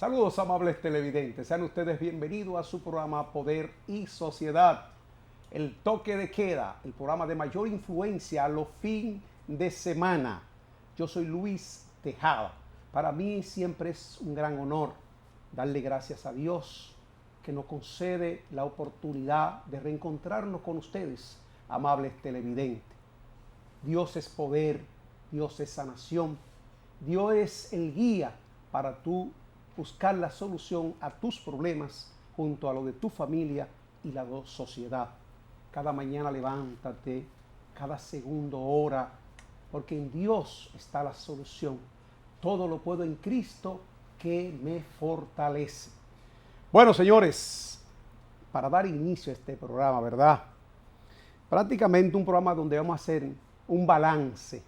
Saludos, amables televidentes. Sean ustedes bienvenidos a su programa Poder y Sociedad. El toque de queda, el programa de mayor influencia a los fines de semana. Yo soy Luis Tejada. Para mí siempre es un gran honor darle gracias a Dios que nos concede la oportunidad de reencontrarnos con ustedes, amables televidentes. Dios es poder, Dios es sanación, Dios es el guía para tú buscar la solución a tus problemas junto a lo de tu familia y la sociedad. Cada mañana levántate, cada segundo ora, porque en Dios está la solución. Todo lo puedo en Cristo que me fortalece. Bueno, señores, para dar inicio a este programa, ¿verdad? Prácticamente un programa donde vamos a hacer un balance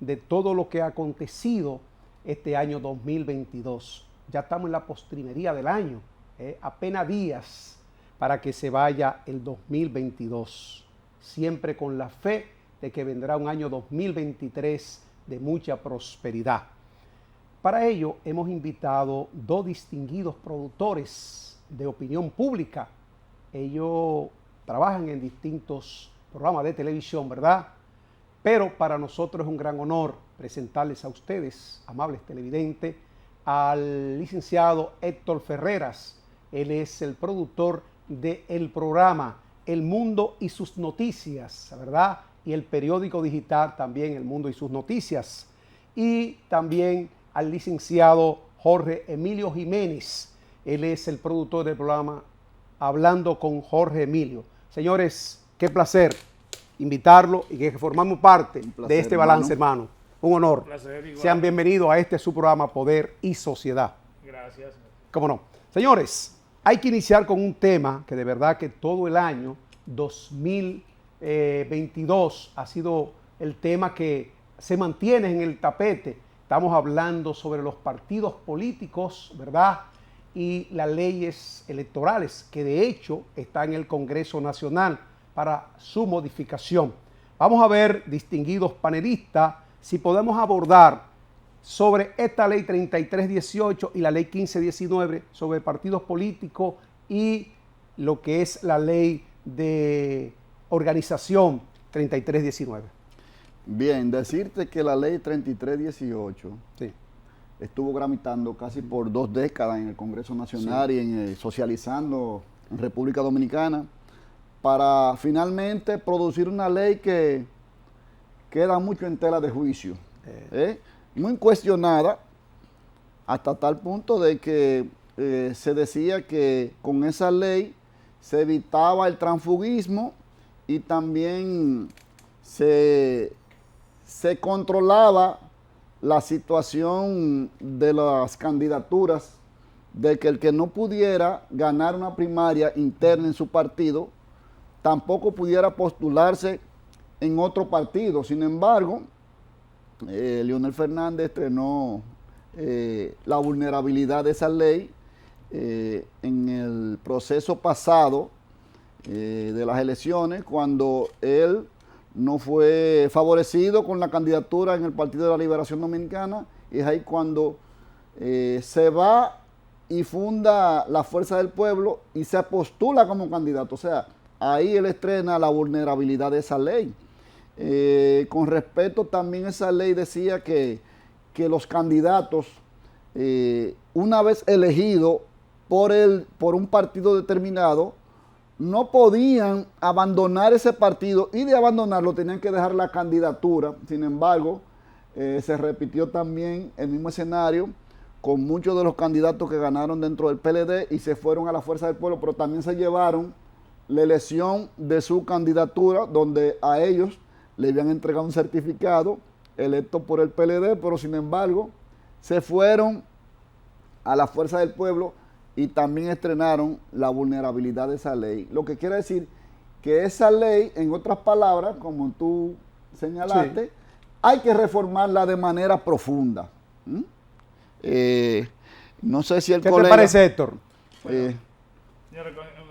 de todo lo que ha acontecido este año 2022. Ya estamos en la postrimería del año, apenas días para que se vaya el 2022. Siempre con la fe de que vendrá un año 2023 de mucha prosperidad. Para ello hemos invitado dos distinguidos productores de opinión pública. Ellos trabajan en distintos programas de televisión, ¿verdad? Pero para nosotros es un gran honor presentarles a ustedes, amables televidentes, al licenciado Héctor Ferreras. Él es el productor del programa El Mundo y sus Noticias, ¿verdad? Y el periódico digital también El Mundo y sus Noticias. Y también al licenciado Jorge Emilio Jiménez. Él es el productor del programa Hablando con Jorge Emilio. Señores, qué placer invitarlo y que formamos parte de este balance, hermano. Un honor. Sean bienvenidos a este su programa Poder y Sociedad. Gracias. ¿Cómo no? Señores, hay que iniciar con un tema que de verdad que todo el año 2022 ha sido el tema que se mantiene en el tapete. Estamos hablando sobre los partidos políticos, ¿verdad? Y las leyes electorales, que de hecho está en el Congreso Nacional para su modificación. Vamos a ver, distinguidos panelistas, si podemos abordar sobre esta ley 3318 y la ley 1519 sobre partidos políticos y lo que es la ley de organización 3319. Bien, decirte que la ley 3318 Sí. estuvo tramitando casi por 2 décadas en el Congreso Nacional, sí, y socializando en República Dominicana para finalmente producir una ley que queda mucho en tela de juicio, muy cuestionada hasta tal punto de que se decía que con esa ley se evitaba el transfugismo y también se controlaba la situación de las candidaturas, de que el que no pudiera ganar una primaria interna en su partido tampoco pudiera postularse en otro partido. Sin embargo, Leonel Fernández estrenó la vulnerabilidad de esa ley en el proceso pasado de las elecciones, cuando él no fue favorecido con la candidatura en el Partido de la Liberación Dominicana, y es ahí cuando se va y funda la Fuerza del Pueblo y se postula como candidato. O sea, ahí él estrena la vulnerabilidad de esa ley. Con respecto también esa ley decía que los candidatos, una vez elegidos por un partido determinado, no podían abandonar ese partido, y de abandonarlo tenían que dejar la candidatura. Sin embargo, se repitió también el mismo escenario con muchos de los candidatos que ganaron dentro del PLD y se fueron a la Fuerza del Pueblo, pero también se llevaron la elección de su candidatura, donde a ellos le habían entregado un certificado electo por el PLD, pero sin embargo se fueron a la Fuerza del Pueblo y también estrenaron la vulnerabilidad de esa ley. Lo que quiere decir que esa ley, en otras palabras, como tú señalaste, sí, hay que reformarla de manera profunda. No sé si el ¿Qué colega... te parece, Héctor? Señores,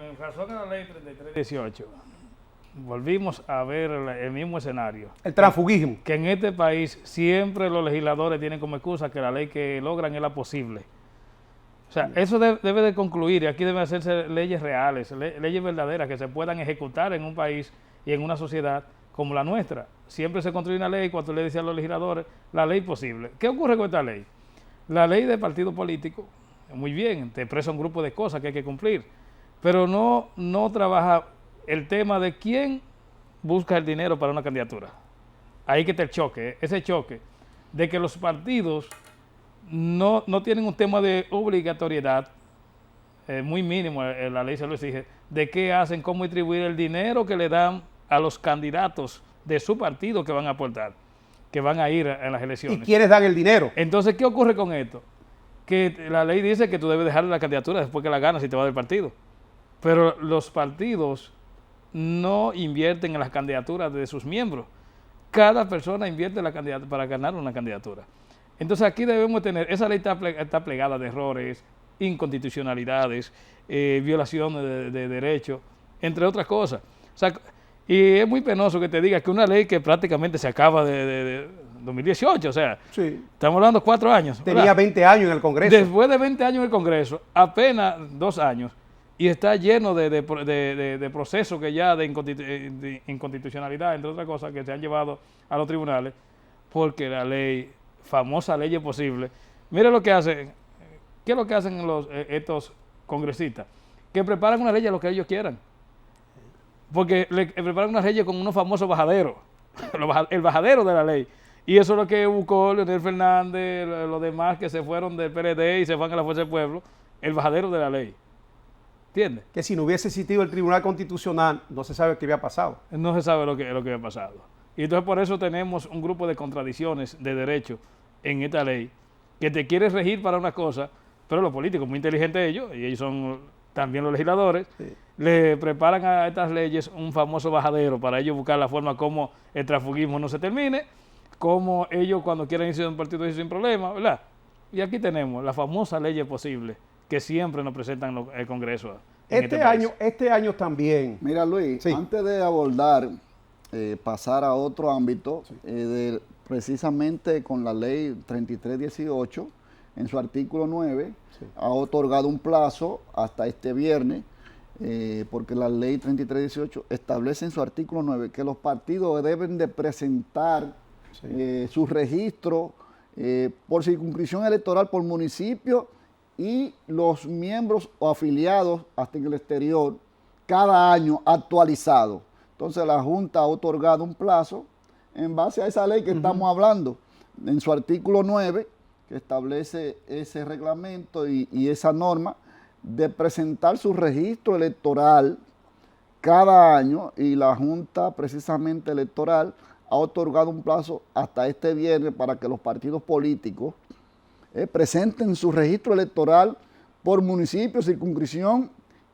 en razón a la ley 3318, volvimos a ver el mismo escenario. El transfugismo. Que en este país siempre los legisladores tienen como excusa que la ley que logran es la posible. O sea, eso debe de concluir y aquí deben hacerse leyes reales, leyes verdaderas que se puedan ejecutar en un país y en una sociedad como la nuestra. Siempre se construye una ley, cuando le decían a los legisladores, la ley posible. ¿Qué ocurre con esta ley? La ley de partido político, muy bien, te expresa un grupo de cosas que hay que cumplir, pero no trabaja el tema de quién busca el dinero para una candidatura. Ahí que está el choque, ese choque de que los partidos no tienen un tema de obligatoriedad, muy mínimo, la ley se lo exige, de qué hacen, cómo distribuir el dinero que le dan a los candidatos de su partido que van a aportar, que van a ir en las elecciones. ¿Y quiénes dan el dinero? Entonces, ¿qué ocurre con esto? Que la ley dice que tú debes dejar la candidatura después que la ganas y te vas del partido. Pero los partidos no invierten en las candidaturas de sus miembros. Cada persona invierte en la candidatura para ganar una candidatura. Entonces aquí debemos tener, esa ley está plegada de errores, inconstitucionalidades, violaciones de derechos, entre otras cosas. O sea, y es muy penoso que te diga que una ley que prácticamente se acaba de 2018, o sea, Sí. estamos hablando 4 años. Tenía ¿verdad? 20 años en el Congreso. Después de 20 años en el Congreso, apenas 2 años, y está lleno de procesos que ya de inconstitucionalidad, entre otras cosas, que se han llevado a los tribunales, porque la ley, famosa ley es posible. Mire lo que hacen, ¿qué es lo que hacen estos congresistas? Que preparan una ley a lo que ellos quieran. Porque le preparan una ley con unos famosos bajaderos, el bajadero de la ley. Y eso es lo que buscó Leonel Fernández, los demás que se fueron del PLD y se van a la Fuerza del Pueblo, el bajadero de la ley. ¿Entiendes? Que si no hubiese existido el Tribunal Constitucional, no se sabe qué había pasado. No se sabe lo que había pasado. Y entonces por eso tenemos un grupo de contradicciones de derecho en esta ley, que te quiere regir para una cosa, pero los políticos, muy inteligentes ellos, y ellos son también los legisladores, Sí. le preparan a estas leyes un famoso bajadero para ellos buscar la forma como el transfugismo no se termine, como ellos cuando quieran iniciar un partido sin problema, ¿verdad? Y aquí tenemos la famosa ley posible que siempre nos presentan el Congreso. Este año también. Mira, Luis, Sí. antes de abordar, pasar a otro ámbito, precisamente con la ley 3318, en su artículo 9, Sí. ha otorgado un plazo hasta este viernes, porque la ley 3318 establece en su artículo 9 que los partidos deben de presentar su registro por circunscripción electoral por municipio y los miembros o afiliados hasta en el exterior cada año actualizado. Entonces la Junta ha otorgado un plazo en base a esa ley que estamos hablando, en su artículo 9, que establece ese reglamento y esa norma de presentar su registro electoral cada año, y la Junta precisamente electoral ha otorgado un plazo hasta este viernes para que los partidos políticos presenten su registro electoral por municipio, circunscripción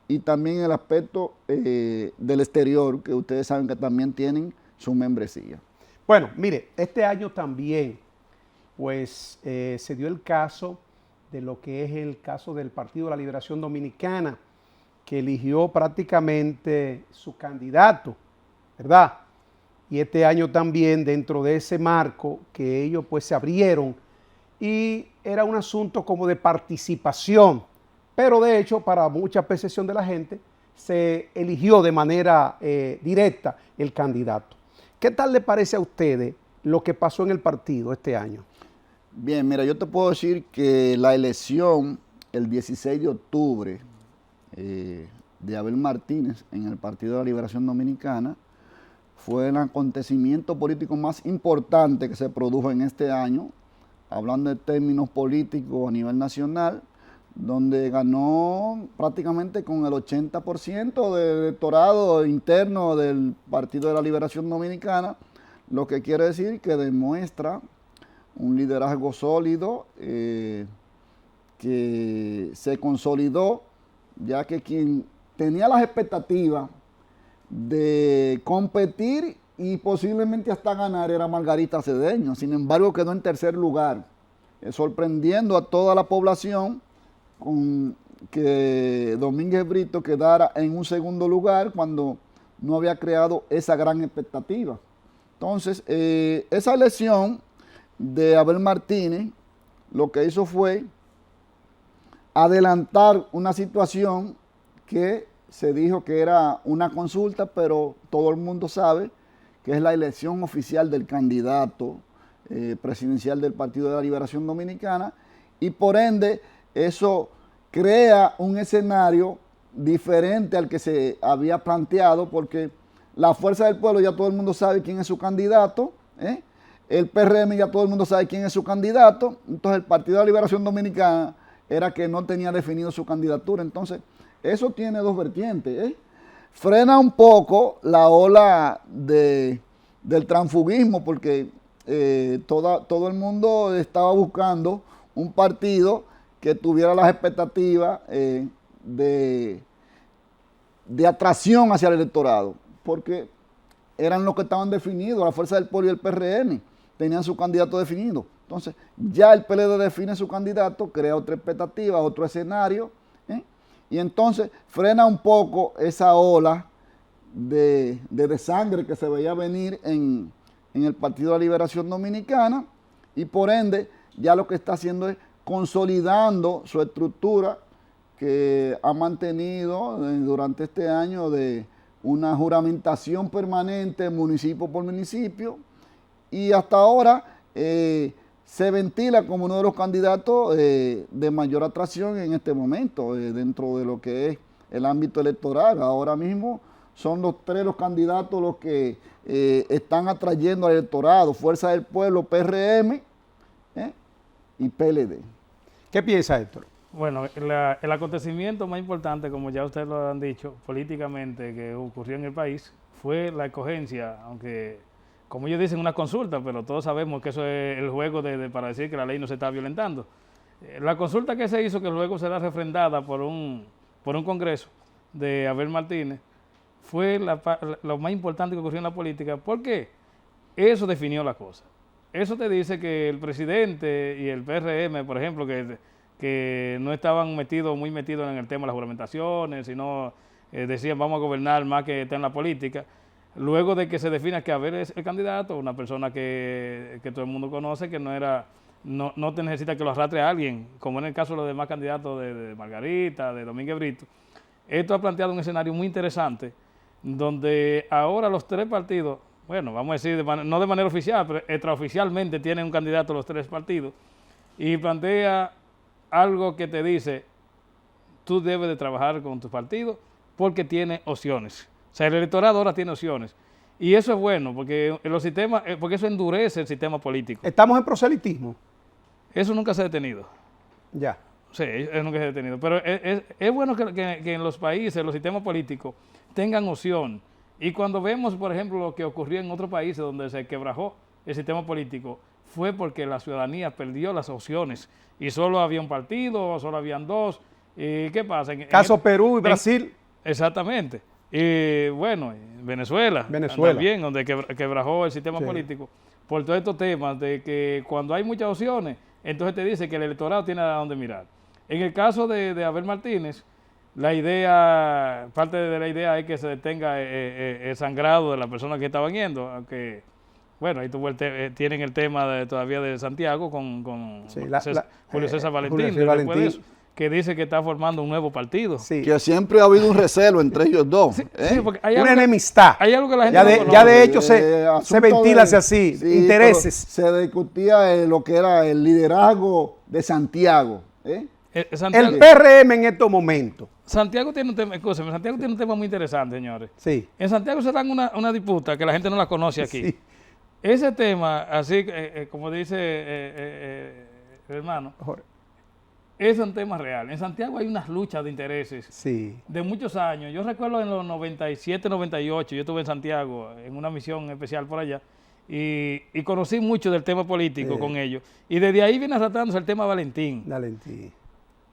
y también el aspecto del exterior, que ustedes saben que también tienen su membresía. Bueno, mire, este año también, pues se dio el caso de lo que es el caso del Partido de la Liberación Dominicana, que eligió prácticamente su candidato, ¿verdad? Y este año también, dentro de ese marco, que ellos pues se abrieron, y era un asunto como de participación, pero de hecho para mucha percepción de la gente se eligió de manera directa el candidato. ¿Qué tal le parece a ustedes lo que pasó en el partido este año? Bien, mira, yo te puedo decir que la elección el 16 de octubre de Abel Martínez en el Partido de la Liberación Dominicana fue el acontecimiento político más importante que se produjo en este año, hablando de términos políticos a nivel nacional, donde ganó prácticamente con el 80% del electorado interno del Partido de la Liberación Dominicana, lo que quiere decir que demuestra un liderazgo sólido que se consolidó, ya que quien tenía las expectativas de competir y posiblemente hasta ganar era Margarita Cedeño. Sin embargo, quedó en tercer lugar, sorprendiendo a toda la población con que Domínguez Brito quedara en un segundo lugar cuando no había creado esa gran expectativa. Entonces, esa elección de Abel Martínez lo que hizo fue adelantar una situación que se dijo que era una consulta, pero todo el mundo sabe que es la elección oficial del candidato presidencial del Partido de la Liberación Dominicana, y por ende eso crea un escenario diferente al que se había planteado, porque la Fuerza del Pueblo ya todo el mundo sabe quién es su candidato, el PRM ya todo el mundo sabe quién es su candidato, entonces el Partido de la Liberación Dominicana era que no tenía definido su candidatura. Entonces eso tiene dos vertientes, frena un poco la ola del transfugismo, porque todo el mundo estaba buscando un partido que tuviera las expectativas de atracción hacia el electorado, porque eran los que estaban definidos, la Fuerza del Pueblo y el PRM tenían su candidato definido. Entonces ya el PLD define su candidato, crea otra expectativa, otro escenario, y entonces frena un poco esa ola de desangre que se veía venir en el Partido de la Liberación Dominicana, y por ende ya lo que está haciendo es consolidando su estructura que ha mantenido durante este año de una juramentación permanente municipio por municipio, y hasta ahora se ventila como uno de los candidatos de mayor atracción en este momento dentro de lo que es el ámbito electoral. Ahora mismo son los tres los candidatos los que están atrayendo al electorado: Fuerza del Pueblo, PRM y PLD. ¿Qué piensa Héctor? Bueno, el acontecimiento más importante, como ya ustedes lo han dicho, políticamente, que ocurrió en el país, fue la escogencia, aunque, como ellos dicen, una consulta, pero todos sabemos que eso es el juego para decir que la ley no se está violentando. La consulta que se hizo, que luego será refrendada por un congreso de Abel Martínez, fue lo más importante que ocurrió en la política, porque eso definió la cosa. Eso te dice que el presidente y el PRM, por ejemplo, que no estaban muy metidos en el tema de las juramentaciones, sino decían vamos a gobernar más que está en la política. Luego de que se defina que Abel es el candidato, una persona que todo el mundo conoce, que no te necesita que lo arrastre a alguien, como en el caso de los demás candidatos de Margarita, de Domínguez Brito. Esto ha planteado un escenario muy interesante, donde ahora los tres partidos, bueno, vamos a decir, no de manera oficial, pero extraoficialmente tienen un candidato los tres partidos, y plantea algo que te dice, tú debes de trabajar con tu partido porque tiene opciones. O sea, el electorado ahora tiene opciones. Y eso es bueno, porque porque eso endurece el sistema político. ¿Estamos en proselitismo? Eso nunca se ha detenido. Ya. Sí, eso nunca se ha detenido. Pero es bueno que en los países, los sistemas políticos, tengan opción. Y cuando vemos, por ejemplo, lo que ocurrió en otros países donde se quebrajó el sistema político, fue porque la ciudadanía perdió las opciones. Y solo había un partido, o solo habían dos. ¿Y qué pasa? Caso Perú y Brasil. Exactamente. Y bueno, Venezuela también, donde quebrajó el sistema político, por todos estos temas de que cuando hay muchas opciones, entonces te dice que el electorado tiene a dónde mirar. En el caso de Abel Martínez, parte de la idea es que se detenga el sangrado de las personas que estaban yendo, aunque, bueno, ahí tienen el tema todavía de Santiago con Julio César Valentín, que dice que está formando un nuevo partido. Sí. Que siempre ha habido un recelo entre ellos dos. Sí, porque hay una enemistad. Hay algo que la gente ya de hecho se ventila hacia así, intereses. Se discutía lo que era el liderazgo de Santiago. El PRM en estos momentos. Santiago tiene un tema muy interesante, señores. Sí. En Santiago se dan una disputa que la gente no la conoce aquí. Sí. Ese tema, así como dice el hermano, Jorge, es un tema real. En Santiago hay unas luchas de intereses de muchos años. Yo recuerdo en los 97, 98, yo estuve en Santiago en una misión especial por allá y conocí mucho del tema político con ellos. Y desde ahí viene arrastrándose el tema Valentín.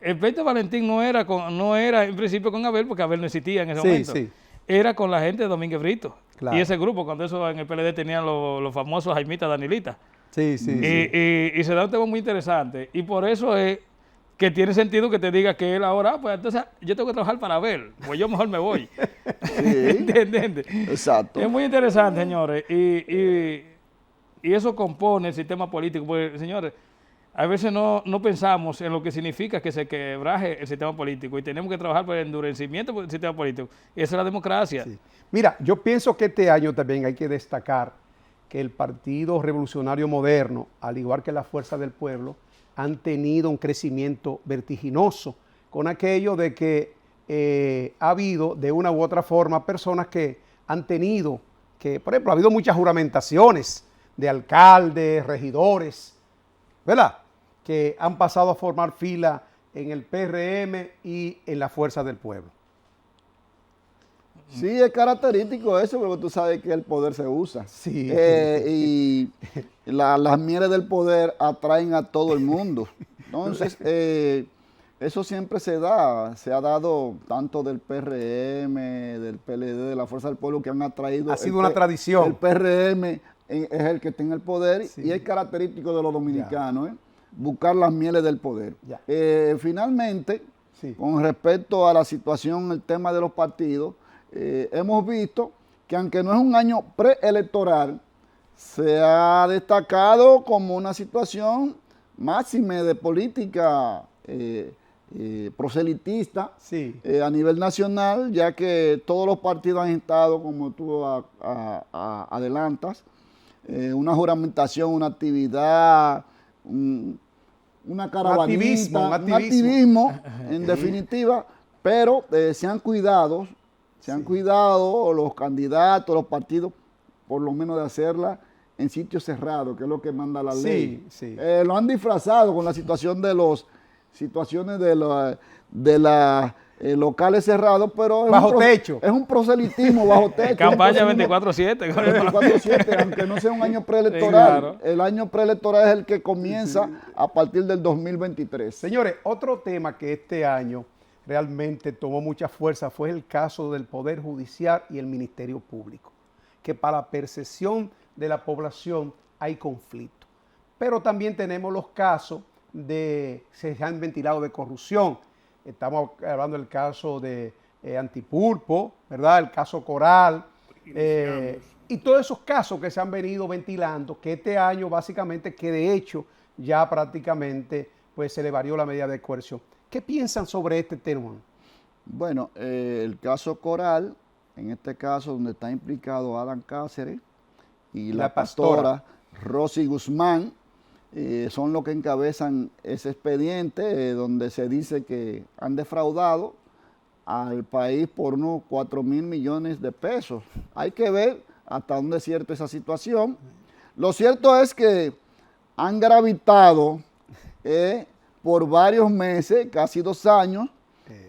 El pleito de Valentín no era en principio con Abel, porque Abel no existía en ese momento. Era con la gente de Domínguez Brito. Claro. Y ese grupo, cuando eso en el PLD tenían los famosos Jaimita Danilita. Y se da un tema muy interesante. Y por eso es que tiene sentido que te diga que él ahora, pues entonces yo tengo que trabajar para Abel, pues yo mejor me voy. ¿Entiendes? Exacto. Es muy interesante, señores. Y eso compone el sistema político. Porque, señores, a veces no pensamos en lo que significa que se quebraje el sistema político y tenemos que trabajar por el endurecimiento del sistema político. Y esa es la democracia. Sí. Mira, yo pienso que este año también hay que destacar que el Partido Revolucionario Moderno, al igual que la Fuerza del Pueblo, han tenido un crecimiento vertiginoso con aquello de que ha habido de una u otra forma personas que han tenido que, por ejemplo, ha habido muchas juramentaciones de alcaldes, regidores, ¿verdad?, que han pasado a formar fila en el PRM y en la Fuerza del Pueblo. Sí, es característico eso, porque tú sabes que el poder se usa. Sí. Y las mieles del poder atraen a todo el mundo. Entonces, eso siempre se ha dado tanto del PRM, del PLD, de la Fuerza del Pueblo, que han atraído. Ha sido una tradición. El PRM es el que está en el poder, Sí. y es característico de los dominicanos, buscar las mieles del poder. Ya. Finalmente, Sí. con respecto a la situación, el tema de los partidos, hemos visto que aunque no es un año preelectoral, se ha destacado como una situación máxime de política proselitista Sí. a nivel nacional, ya que todos los partidos han estado, como tú adelantas, una juramentación, una actividad, una caravanita, un un activismo. activismo, en definitiva, pero se han cuidado los candidatos, los partidos, por lo menos de hacerla en sitios cerrados, que es lo que manda la Sí, ley. sí. Lo han disfrazado con la situación de las locales cerrados, pero Bajo techo. es un proselitismo bajo techo. Campaña un proselitismo 24/7. 24/7, aunque no sea un año preelectoral. Sí, claro. El año preelectoral es el que comienza a partir del 2023. Señores, otro tema que este año realmente tomó mucha fuerza fue el caso del Poder Judicial y el Ministerio Público, que para la percepción de la población hay conflicto. Pero también tenemos los casos se han ventilado de corrupción. Estamos hablando del caso de Antipulpo, ¿verdad?, el caso Coral, y todos esos casos que se han venido ventilando, que este año básicamente, que de hecho ya prácticamente pues se le varió la medida de coerción. ¿Qué piensan sobre este tema? Bueno, el caso Coral, en este caso donde está implicado Adán Cáceres y la pastora Rosy Guzmán, son los que encabezan ese expediente donde se dice que han defraudado al país por unos 4.000 millones de pesos. Hay que ver hasta dónde es cierta esa situación. Lo cierto es que han gravitado por varios meses, casi 2 años,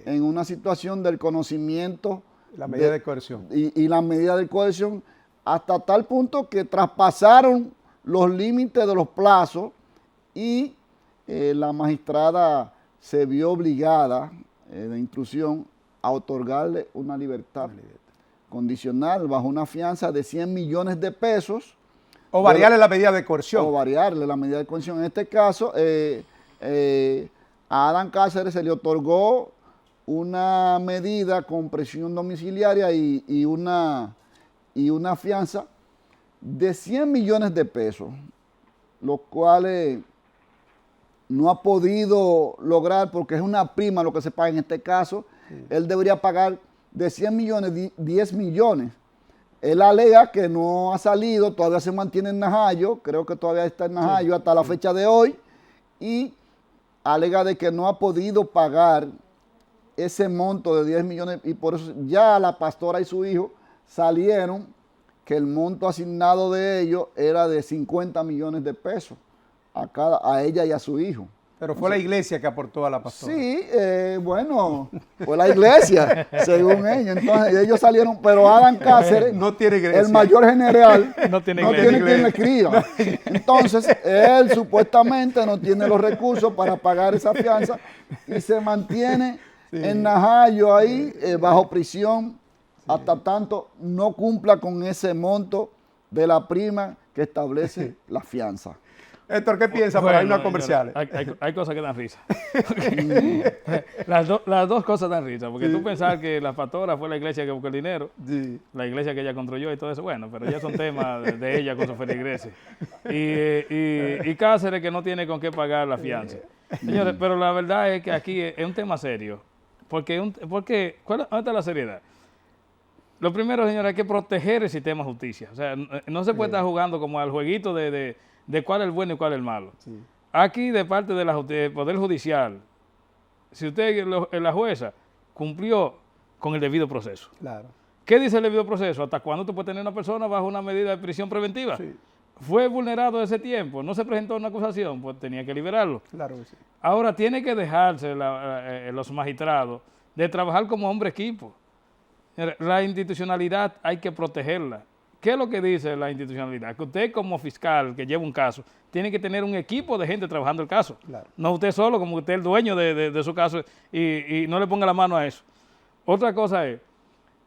en una situación del conocimiento. La medida de coerción. Y la medida de coerción, hasta tal punto que traspasaron los límites de los plazos y la magistrada se vio obligada de instrucción a otorgarle una libertad condicional bajo una fianza de 100 millones de pesos. O variarle la medida de coerción. O variarle la medida de coerción. En este caso, a Adán Cáceres se le otorgó una medida con prisión domiciliaria y una fianza de 100 millones de pesos, los cuales no ha podido lograr porque es una prima lo que se paga en este caso. Sí. Él debería pagar de 100 millones, 10 millones. Él alega que no ha salido, todavía se mantiene en Najayo, creo que todavía está en Najayo hasta la fecha de hoy, y alega de que no ha podido pagar ese monto de 10 millones, y por eso ya la pastora y su hijo salieron que el monto asignado de ellos era de 50 millones de pesos a ella y a su hijo. Pero fue la iglesia que aportó a la pastora. Sí, bueno, fue la iglesia, según ellos. Entonces ellos salieron, pero Adán Cáceres, no tiene iglesia, el mayor general, no tiene quien le escriba. Entonces él supuestamente no tiene los recursos para pagar esa fianza y se mantiene en Najayo ahí bajo prisión hasta tanto no cumpla con ese monto de la prima que establece la fianza. Héctor, ¿qué piensa para irnos a señores, comerciales? hay cosas que dan risa. Las dos cosas dan risa, porque tú pensar que la pastora fue la iglesia que buscó el dinero, Sí. la iglesia que ella construyó y todo eso, bueno, pero ya son temas de ella con su feligreses. Y Cáceres que no tiene con qué pagar la fianza. Señores, pero la verdad es que aquí es un tema serio. ¿Dónde está la seriedad? Lo primero, señores, hay que proteger el sistema de justicia. O sea, no se puede estar jugando como al jueguito de cuál es el bueno y cuál es el malo. Sí. Aquí, de parte del Poder Judicial, si usted, la jueza, cumplió con el debido proceso. Claro. ¿Qué dice el debido proceso? ¿Hasta cuándo tú puedes tener una persona bajo una medida de prisión preventiva? Sí. Fue vulnerado ese tiempo, no se presentó una acusación, pues tenía que liberarlo. Claro que sí. Ahora tiene que dejarse los magistrados de trabajar como hombre equipo. La institucionalidad hay que protegerla. ¿Qué es lo que dice la institucionalidad? Que usted como fiscal que lleva un caso, tiene que tener un equipo de gente trabajando el caso. Claro. No usted solo, como usted es el dueño de su caso y no le ponga la mano a eso. Otra cosa es,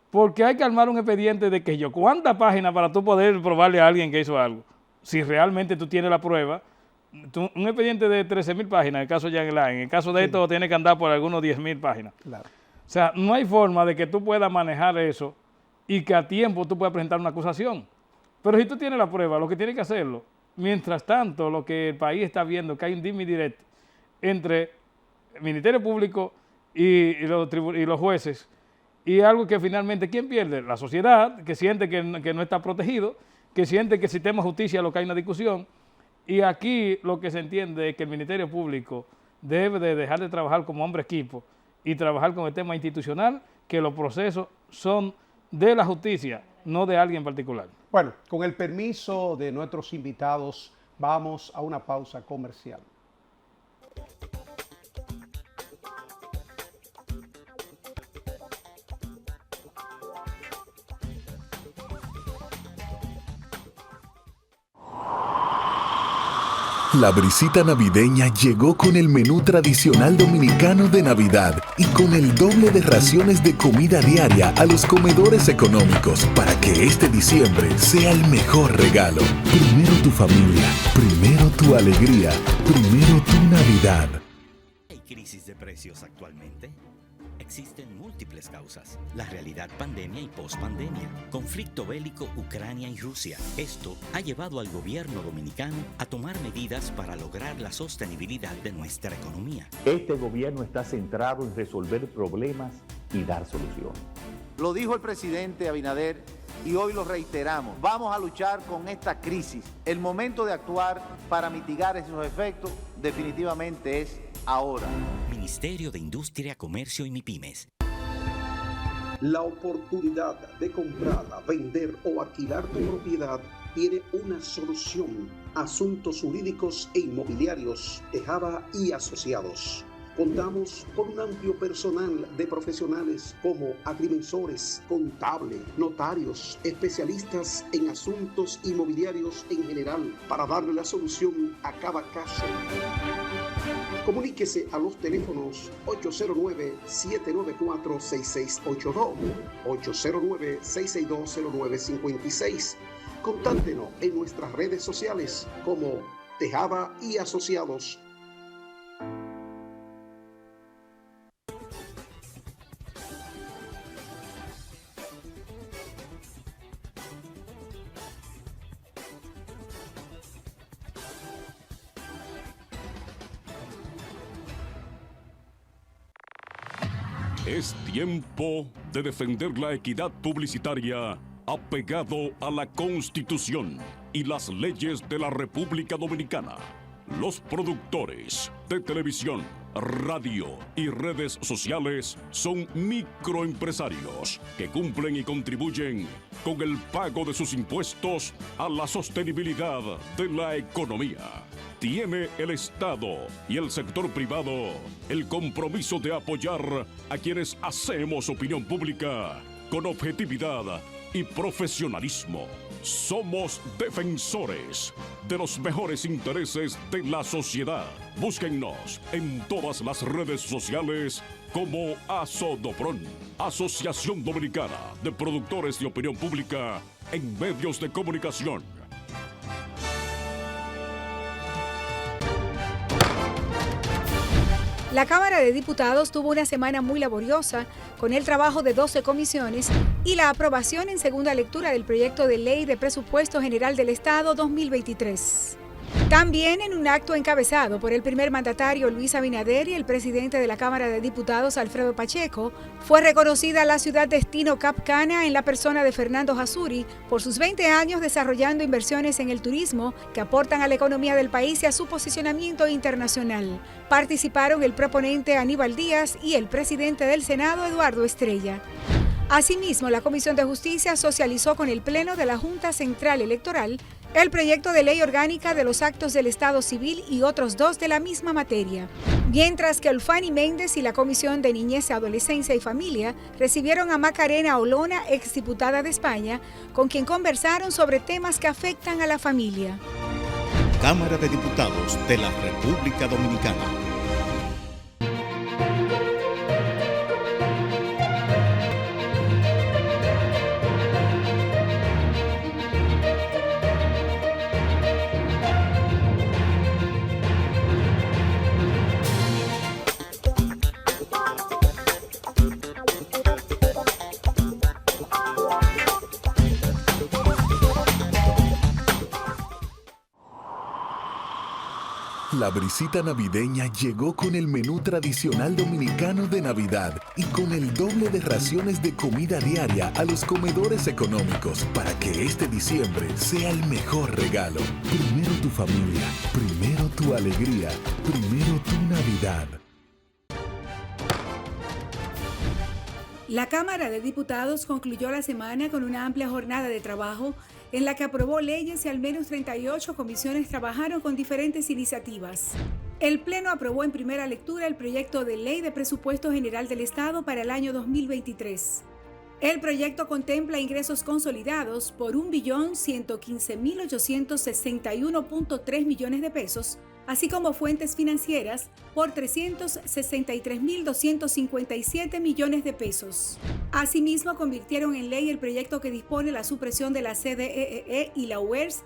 porque hay que armar un expediente de que ¿cuántas páginas para tú poder probarle a alguien que hizo algo? Si realmente tú tienes la prueba, un expediente de 13,000 páginas, en el caso de Jan Alain, en el caso de esto tiene que andar por algunos 10,000 páginas. Claro. O sea, no hay forma de que tú puedas manejar eso y que a tiempo tú puedas presentar una acusación. Pero si tú tienes la prueba, lo que tienes que hacerlo. Mientras tanto, lo que el país está viendo, que hay un dime y direte entre el Ministerio Público y los jueces, y algo que finalmente, ¿quién pierde? La sociedad, que siente que no está protegido, que siente que el sistema de justicia lo que hay una discusión, y aquí lo que se entiende es que el Ministerio Público debe de dejar de trabajar como hombre equipo y trabajar con el tema institucional, que los procesos son de la justicia, no de alguien en particular. Bueno, con el permiso de nuestros invitados, vamos a una pausa comercial. La brisita navideña llegó con el menú tradicional dominicano de Navidad y con el doble de raciones de comida diaria a los comedores económicos para que este diciembre sea el mejor regalo. Primero tu familia, primero tu alegría, primero tu Navidad. ¿Hay crisis de precios actualmente? Existen múltiples causas. La realidad pandemia y pospandemia. Conflicto bélico Ucrania y Rusia. Esto ha llevado al gobierno dominicano a tomar medidas para lograr la sostenibilidad de nuestra economía. Este gobierno está centrado en resolver problemas y dar soluciones. Lo dijo el presidente Abinader y hoy lo reiteramos. Vamos a luchar con esta crisis. El momento de actuar para mitigar esos efectos definitivamente es ahora. Ministerio de Industria, Comercio y MIPYMES. La oportunidad de comprar, vender o alquilar tu propiedad tiene una solución. Asuntos jurídicos e inmobiliarios, Tejada y Asociados. Contamos con un amplio personal de profesionales como agrimensores, contables, notarios, especialistas en asuntos inmobiliarios en general para darle la solución a cada caso. Comuníquese a los teléfonos 809-794-6682, 809-662-0956. Contáctenos en nuestras redes sociales como Tejada y Asociados. Es tiempo de defender la equidad publicitaria apegado a la Constitución y las leyes de la República Dominicana. Los productores de televisión, radio y redes sociales son microempresarios que cumplen y contribuyen con el pago de sus impuestos a la sostenibilidad de la economía. Tiene el Estado y el sector privado el compromiso de apoyar a quienes hacemos opinión pública con objetividad y profesionalismo. Somos defensores de los mejores intereses de la sociedad. Búsquennos en todas las redes sociales como ASODOPRON, Asociación Dominicana de Productores de Opinión Pública en Medios de Comunicación. La Cámara de Diputados tuvo una semana muy laboriosa, con el trabajo de 12 comisiones y la aprobación en segunda lectura del proyecto de ley de presupuesto general del Estado 2023. También en un acto encabezado por el primer mandatario Luis Abinader y el presidente de la Cámara de Diputados Alfredo Pacheco, fue reconocida la ciudad destino Cap Cana en la persona de Fernando Jasuri por sus 20 años desarrollando inversiones en el turismo que aportan a la economía del país y a su posicionamiento internacional. Participaron el proponente Aníbal Díaz y el presidente del Senado Eduardo Estrella. Asimismo, la Comisión de Justicia socializó con el Pleno de la Junta Central Electoral el proyecto de ley orgánica de los actos del Estado Civil y otros 2 de la misma materia. Mientras que Olfani Méndez y la Comisión de Niñez, Adolescencia y Familia recibieron a Macarena Olona, exdiputada de España, con quien conversaron sobre temas que afectan a la familia. Cámara de Diputados de la República Dominicana. La brisita navideña llegó con el menú tradicional dominicano de Navidad y con el doble de raciones de comida diaria a los comedores económicos para que este diciembre sea el mejor regalo. Primero tu familia, primero tu alegría, primero tu Navidad. La Cámara de Diputados concluyó la semana con una amplia jornada de trabajo en la que aprobó leyes y al menos 38 comisiones trabajaron con diferentes iniciativas. El Pleno aprobó en primera lectura el proyecto de ley de presupuesto general del Estado para el año 2023. El proyecto contempla ingresos consolidados por 1.115.861.3 millones de pesos, así como fuentes financieras por 363.257 millones de pesos. Asimismo, convirtieron en ley el proyecto que dispone la supresión de la CDEE y la UERS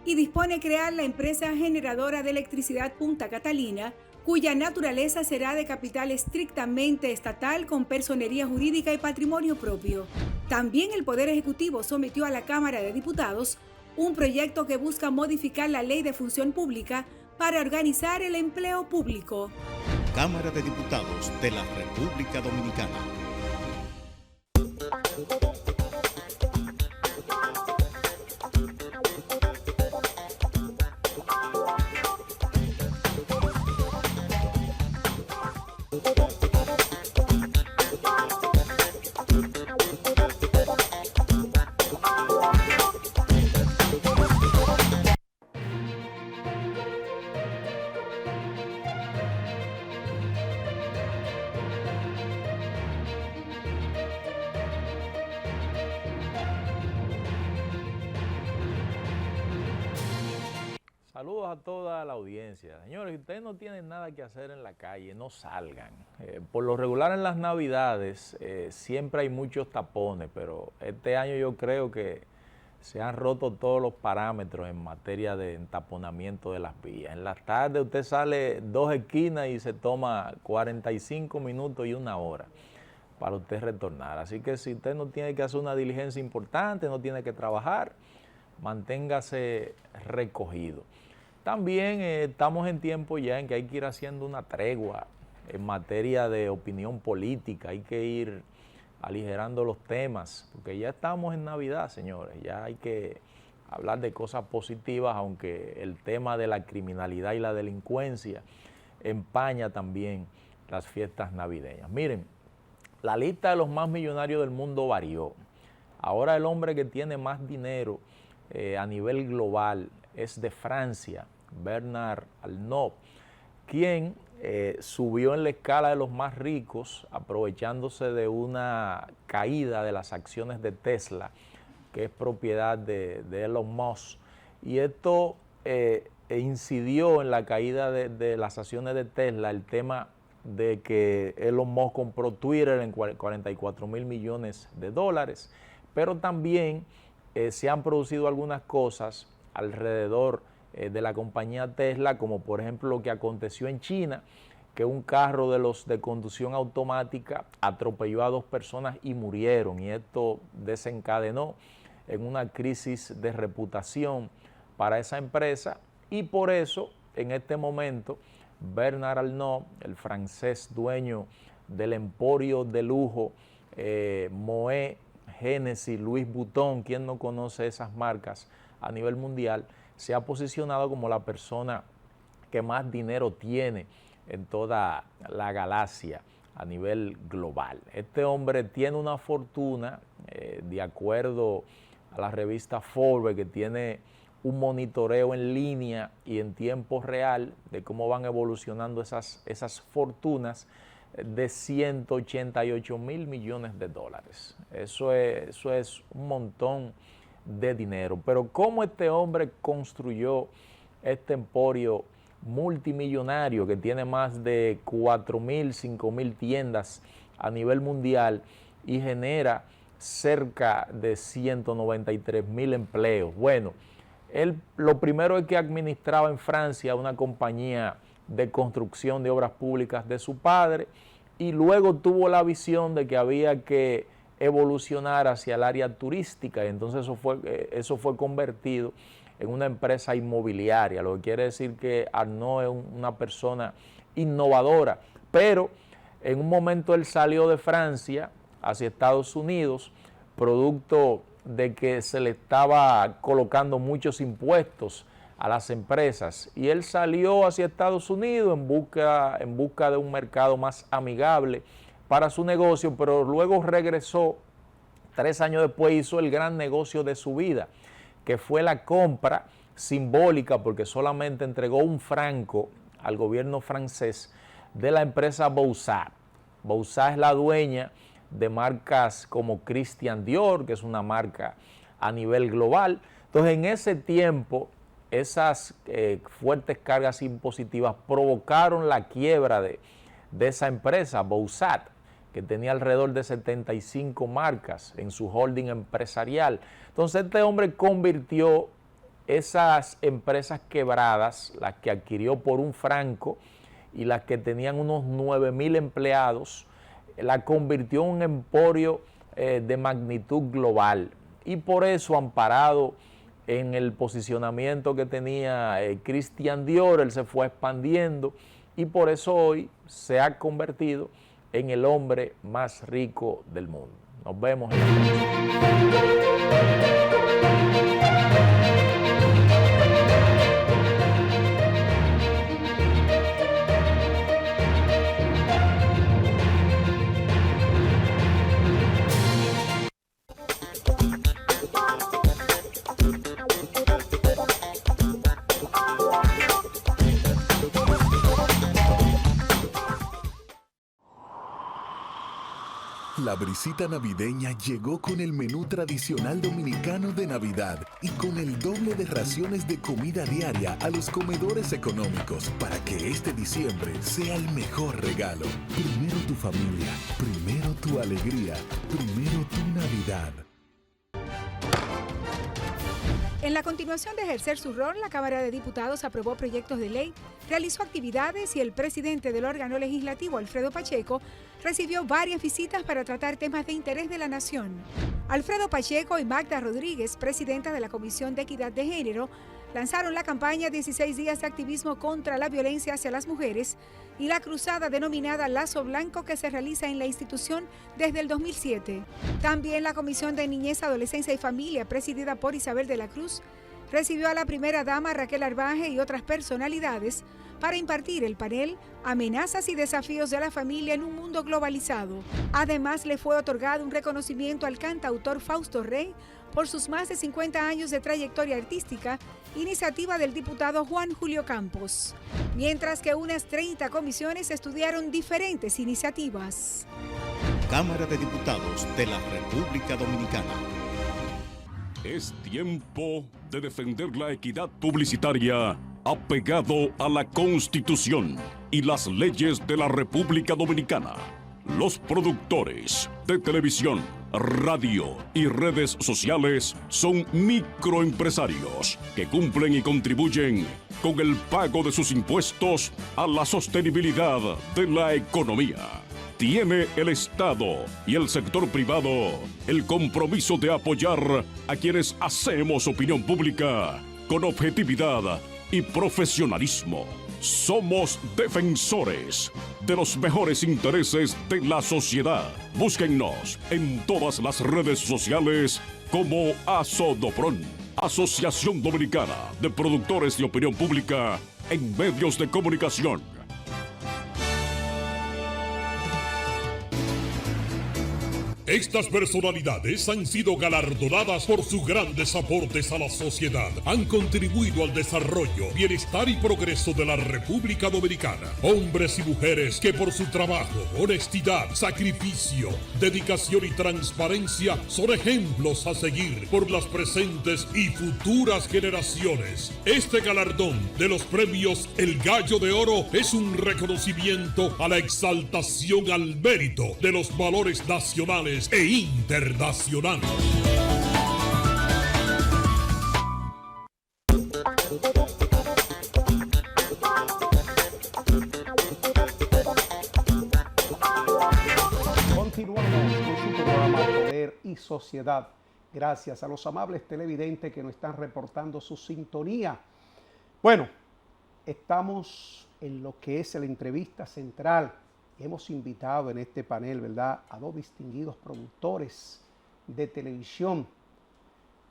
y dispone crear la empresa generadora de electricidad Punta Catalina, cuya naturaleza será de capital estrictamente estatal con personería jurídica y patrimonio propio. También el Poder Ejecutivo sometió a la Cámara de Diputados un proyecto que busca modificar la Ley de Función Pública para organizar el empleo público. Cámara de Diputados de la República Dominicana. Saludos a toda la audiencia. Señores, si ustedes no tienen nada que hacer en la calle, no salgan. Por lo regular en las Navidades siempre hay muchos tapones, pero este año yo creo que se han roto todos los parámetros en materia de entaponamiento de las vías. En la tarde usted sale 2 esquinas y se toma 45 minutos y 1 hora para usted retornar. Así que si usted no tiene que hacer una diligencia importante, no tiene que trabajar, manténgase recogido. También estamos en tiempo ya en que hay que ir haciendo una tregua en materia de opinión política, hay que ir aligerando los temas, porque ya estamos en Navidad, señores, ya hay que hablar de cosas positivas, aunque el tema de la criminalidad y la delincuencia empaña también las fiestas navideñas. Miren, la lista de los más millonarios del mundo varió. Ahora el hombre que tiene más dinero a nivel global es de Francia, Bernard Arnault, quien subió en la escala de los más ricos aprovechándose de una caída de las acciones de Tesla, que es propiedad de Elon Musk. Y esto incidió en la caída de las acciones de Tesla, el tema de que Elon Musk compró Twitter en 44 mil millones de dólares, pero también se han producido algunas cosas alrededor de la compañía Tesla, como por ejemplo lo que aconteció en China, que un carro de los de conducción automática atropelló a 2 personas y murieron, y esto desencadenó en una crisis de reputación para esa empresa, y por eso en este momento Bernard Arnault, el francés dueño del emporio de lujo Moet, Hennessy, Louis Vuitton, quien no conoce esas marcas a nivel mundial, se ha posicionado como la persona que más dinero tiene en toda la galaxia a nivel global. Este hombre tiene una fortuna, de acuerdo a la revista Forbes, que tiene un monitoreo en línea y en tiempo real de cómo van evolucionando esas fortunas, de 188 mil millones de dólares. Eso es un montón de dinero. Pero ¿cómo este hombre construyó este emporio multimillonario que tiene más de 4.000, 5.000 tiendas a nivel mundial y genera cerca de 193.000 empleos? Bueno, él lo primero es que administraba en Francia una compañía de construcción de obras públicas de su padre, y luego tuvo la visión de que había que evolucionar hacia el área turística, y entonces eso fue convertido en una empresa inmobiliaria, lo que quiere decir que Arnault es una persona innovadora. Pero en un momento él salió de Francia hacia Estados Unidos, producto de que se le estaba colocando muchos impuestos a las empresas, y él salió hacia Estados Unidos en busca de un mercado más amigable para su negocio, pero luego regresó. 3 años después hizo el gran negocio de su vida, que fue la compra simbólica, porque solamente entregó un franco al gobierno francés, de la empresa Bossat. Bossat es la dueña de marcas como Christian Dior, que es una marca a nivel global. Entonces, en ese tiempo, esas fuertes cargas impositivas provocaron la quiebra de esa empresa, Bossat, que tenía alrededor de 75 marcas en su holding empresarial. Entonces este hombre convirtió esas empresas quebradas, las que adquirió por un franco y las que tenían unos 9.000 empleados, la convirtió en un emporio de magnitud global. Y por eso, amparado en el posicionamiento que tenía Christian Dior, él se fue expandiendo, y por eso hoy se ha convertido en el hombre más rico del mundo. Nos vemos en la próxima. La brisita navideña llegó con el menú tradicional dominicano de Navidad y con el doble de raciones de comida diaria a los comedores económicos para que este diciembre sea el mejor regalo. Primero tu familia, primero tu alegría, primero tu Navidad. En la continuación de ejercer su rol, la Cámara de Diputados aprobó proyectos de ley, realizó actividades y el presidente del órgano legislativo, Alfredo Pacheco, recibió varias visitas para tratar temas de interés de la nación. Alfredo Pacheco y Magda Rodríguez, presidenta de la Comisión de Equidad de Género, lanzaron la campaña 16 días de activismo contra la violencia hacia las mujeres y la cruzada denominada Lazo Blanco, que se realiza en la institución desde el 2007. También la Comisión de Niñez, Adolescencia y Familia, presidida por Isabel de la Cruz, recibió a la primera dama Raquel Arbaje y otras personalidades para impartir el panel Amenazas y desafíos de la familia en un mundo globalizado. Además, le fue otorgado un reconocimiento al cantautor Fausto Rey por sus más de 50 años de trayectoria artística, iniciativa del diputado Juan Julio Campos. Mientras que unas 30 comisiones estudiaron diferentes iniciativas. Cámara de Diputados de la República Dominicana. Es tiempo de defender la equidad publicitaria apegado a la Constitución y las leyes de la República Dominicana. Los productores de televisión, radio y redes sociales son microempresarios que cumplen y contribuyen con el pago de sus impuestos a la sostenibilidad de la economía. Tiene el Estado y el sector privado el compromiso de apoyar a quienes hacemos opinión pública con objetividad y profesionalismo. Somos defensores de los mejores intereses de la sociedad. Búsquennos en todas las redes sociales como ASODOPRON, Asociación Dominicana de Productores de Opinión Pública en Medios de Comunicación. Estas personalidades han sido galardonadas por sus grandes aportes a la sociedad. Han contribuido al desarrollo, bienestar y progreso de la República Dominicana. Hombres y mujeres que por su trabajo, honestidad, sacrificio, dedicación y transparencia son ejemplos a seguir por las presentes y futuras generaciones. Este galardón de los premios El Gallo de Oro es un reconocimiento a la exaltación al mérito de los valores nacionales e internacional. Continuamos con su programa Poder y Sociedad. Gracias a los amables televidentes que nos están reportando su sintonía. Bueno, estamos en lo que es la entrevista central. Hemos invitado en este panel, ¿verdad?, a dos distinguidos productores de televisión.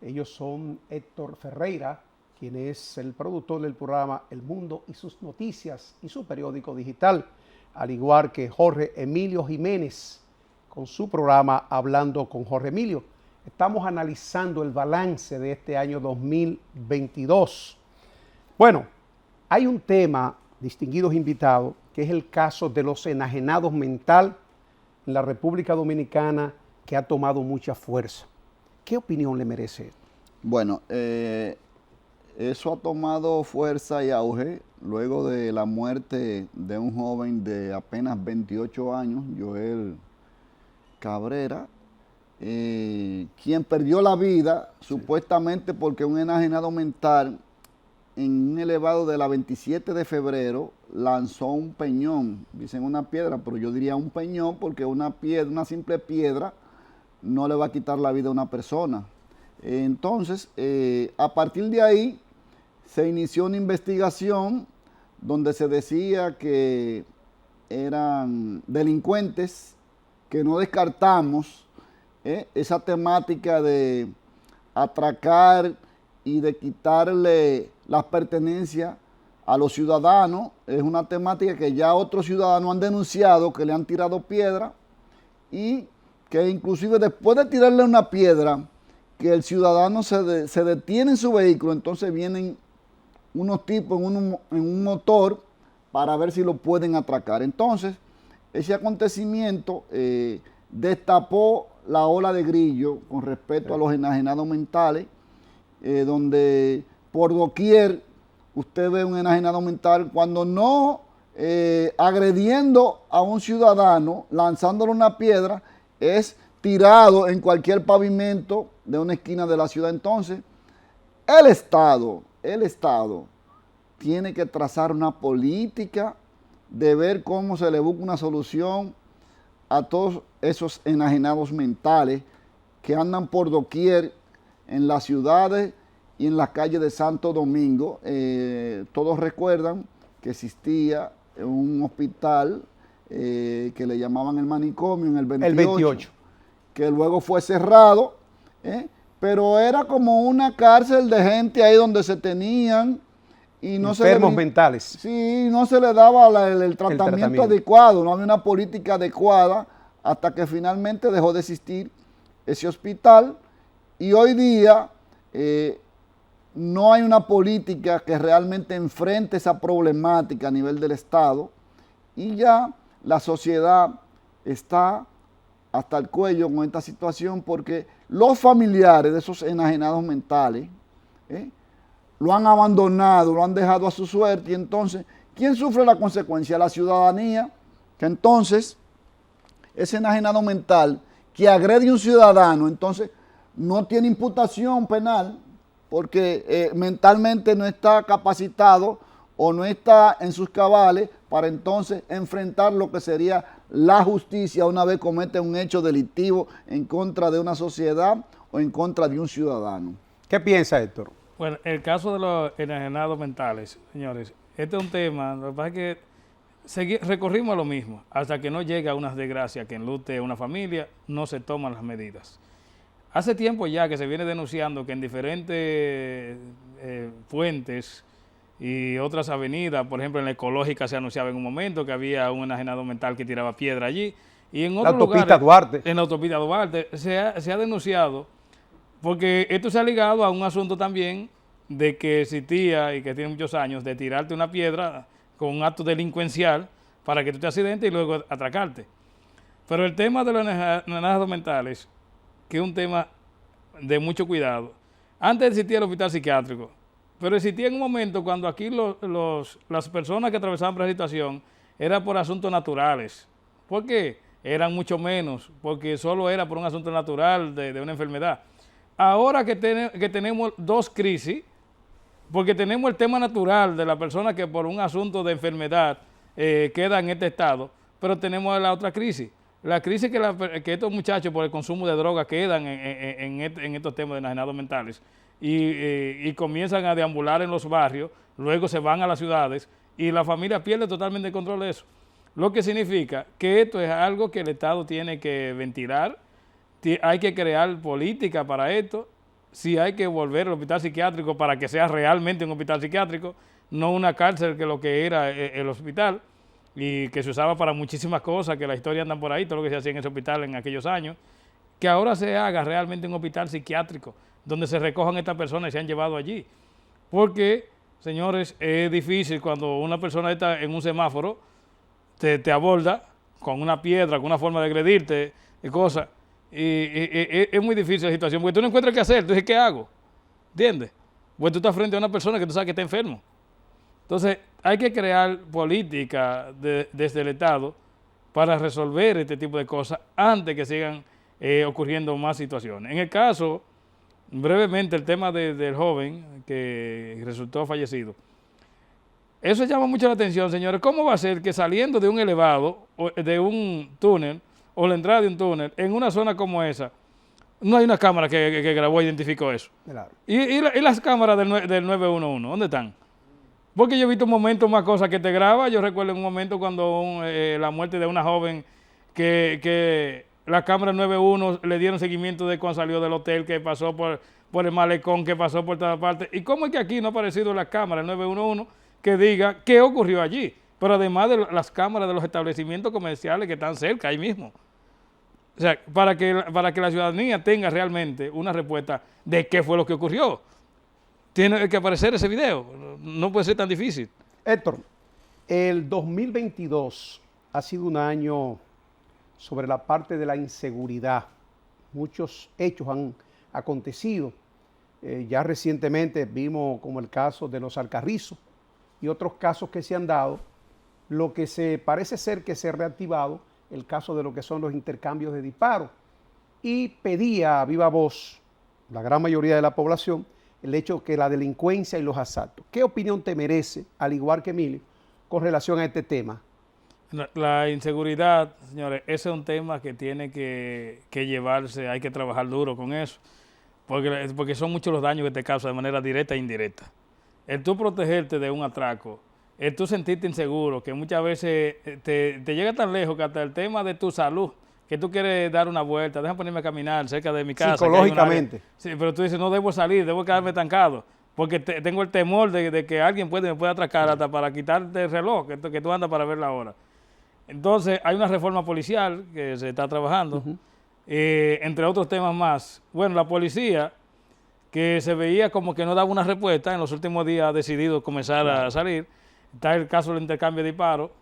Ellos son Héctor Ferreira, quien es el productor del programa El Mundo y sus Noticias y su periódico digital, al igual que Jorge Emilio Jiménez, con su programa Hablando con Jorge Emilio. Estamos analizando el balance de este año 2022. Bueno, hay un tema, distinguidos invitados, que es el caso de los enajenados mental en la República Dominicana, que ha tomado mucha fuerza. ¿Qué opinión le merece? Bueno, eso ha tomado fuerza y auge luego de la muerte de un joven de apenas 28 años, Joel Cabrera, quien perdió la vida supuestamente porque un enajenado mental en un elevado de la 27 de febrero lanzó un peñón, dicen una piedra, pero yo diría un peñón porque una piedra, una simple piedra no le va a quitar la vida a una persona. Entonces, a partir de ahí se inició una investigación donde se decía que eran delincuentes, que no descartamos esa temática de atracar y de quitarle las pertenencias a los ciudadanos. Es una temática que ya otros ciudadanos han denunciado, que le han tirado piedra y que inclusive después de tirarle una piedra, que el ciudadano se detiene en su vehículo, entonces vienen unos tipos en un motor para ver si lo pueden atracar. Entonces, ese acontecimiento destapó la ola de grillo con respecto a los enajenados mentales, donde por doquier usted ve un enajenado mental, cuando no agrediendo a un ciudadano, lanzándole una piedra, es tirado en cualquier pavimento de una esquina de la ciudad. Entonces, el Estado tiene que trazar una política de ver cómo se le busca una solución a todos esos enajenados mentales que andan por doquier en las ciudades y en las calles de Santo Domingo. Todos recuerdan que existía un hospital que le llamaban el manicomio en el 28, que luego fue cerrado, pero era como una cárcel de gente ahí donde se tenían y no enfermos mentales. Sí, no se le daba el tratamiento adecuado, no había una política adecuada hasta que finalmente dejó de existir ese hospital y hoy día no hay una política que realmente enfrente esa problemática a nivel del Estado y ya la sociedad está hasta el cuello con esta situación porque los familiares de esos enajenados mentales lo han abandonado, lo han dejado a su suerte y entonces, ¿quién sufre la consecuencia? La ciudadanía, que entonces ese enajenado mental que agrede a un ciudadano, entonces no tiene imputación penal porque mentalmente no está capacitado o no está en sus cabales para entonces enfrentar lo que sería la justicia una vez comete un hecho delictivo en contra de una sociedad o en contra de un ciudadano. ¿Qué piensa, Héctor? Bueno, el caso de los enajenados mentales, señores, este es un tema, lo que pasa es que recorrimos a lo mismo, hasta que no llega una desgracia que enlute a una familia, no se toman las medidas. Hace tiempo ya que se viene denunciando que en diferentes fuentes y otras avenidas, por ejemplo en la Ecológica se anunciaba en un momento que había un enajenado mental que tiraba piedra allí, y en otros lugares, en la autopista Duarte, se ha denunciado, porque esto se ha ligado a un asunto también de que existía, y que tiene muchos años, de tirarte una piedra con un acto delincuencial para que tú te accidentes y luego atracarte. Pero el tema de los enajenados mentales, que es un tema de mucho cuidado, antes existía el hospital psiquiátrico, pero existía en un momento cuando aquí las personas que atravesaban por la situación era por asuntos naturales. ¿Por qué? Eran mucho menos, porque solo era por un asunto natural de una enfermedad. Ahora que tenemos dos crisis, porque tenemos el tema natural de la persona que por un asunto de enfermedad queda en este estado, pero tenemos la otra crisis. La crisis que estos muchachos por el consumo de drogas quedan en estos temas de enajenados mentales y comienzan a deambular en los barrios, luego se van a las ciudades y la familia pierde totalmente el control de eso. Lo que significa que esto es algo que el Estado tiene que ventilar, hay que crear política para esto, si hay que volver al hospital psiquiátrico para que sea realmente un hospital psiquiátrico, no una cárcel que lo que era el hospital, y que se usaba para muchísimas cosas, que la historia andan por ahí, todo lo que se hacía en ese hospital en aquellos años, que ahora se haga realmente un hospital psiquiátrico, donde se recojan estas personas y se han llevado allí. Porque, señores, es difícil cuando una persona está en un semáforo, te aborda con una piedra, con una forma de agredirte y cosas, y es muy difícil la situación, porque tú no encuentras qué hacer, tú dices, ¿qué hago? ¿Entiendes? Pues tú estás frente a una persona que tú sabes que está enfermo. Entonces, hay que crear política desde el Estado para resolver este tipo de cosas antes que sigan ocurriendo más situaciones. En el caso, brevemente, el tema del joven que resultó fallecido. Eso llama mucho la atención, señores. ¿Cómo va a ser que saliendo de un elevado, o de un túnel, o la entrada de un túnel, en una zona como esa, no hay una cámara que grabó e identificó eso? Claro. ¿Y las cámaras del 911, dónde están? Porque yo he visto momentos más cosas que te graba. Yo recuerdo un momento cuando la muerte de una joven que la cámara 911 le dieron seguimiento de cuando salió del hotel, que pasó por el malecón, que pasó por todas partes. ¿Y cómo es que aquí no ha aparecido la cámara 911 que diga qué ocurrió allí? Pero además de las cámaras de los establecimientos comerciales que están cerca, ahí mismo. O sea, para que la ciudadanía tenga realmente una respuesta de qué fue lo que ocurrió. Tiene que aparecer ese video, no puede ser tan difícil. Héctor, el 2022 ha sido un año sobre la parte de la inseguridad. Muchos hechos han acontecido. Ya recientemente vimos como el caso de los Alcarrizos y otros casos que se han dado. Lo que parece ser que se ha reactivado el caso de lo que son los intercambios de disparos. Y pedía a viva voz la gran mayoría de la población el hecho que la delincuencia y los asaltos. ¿Qué opinión te merece, al igual que Emilio, con relación a este tema? La inseguridad, señores, ese es un tema que tiene que llevarse, hay que trabajar duro con eso, porque son muchos los daños que te causa de manera directa e indirecta. El tú protegerte de un atraco, el tú sentirte inseguro, que muchas veces te llega tan lejos que hasta el tema de tu salud, que tú quieres dar una vuelta, déjame ponerme a caminar cerca de mi casa. Psicológicamente. Sí, pero tú dices, no debo salir, debo quedarme estancado, porque tengo el temor de que alguien me pueda atracar hasta para quitarte el reloj, que tú andas para ver la hora. Entonces, hay una reforma policial que se está trabajando, entre otros temas más. Bueno, la policía, que se veía como que no daba una respuesta, en los últimos días ha decidido comenzar a salir. Está el caso del intercambio de disparos,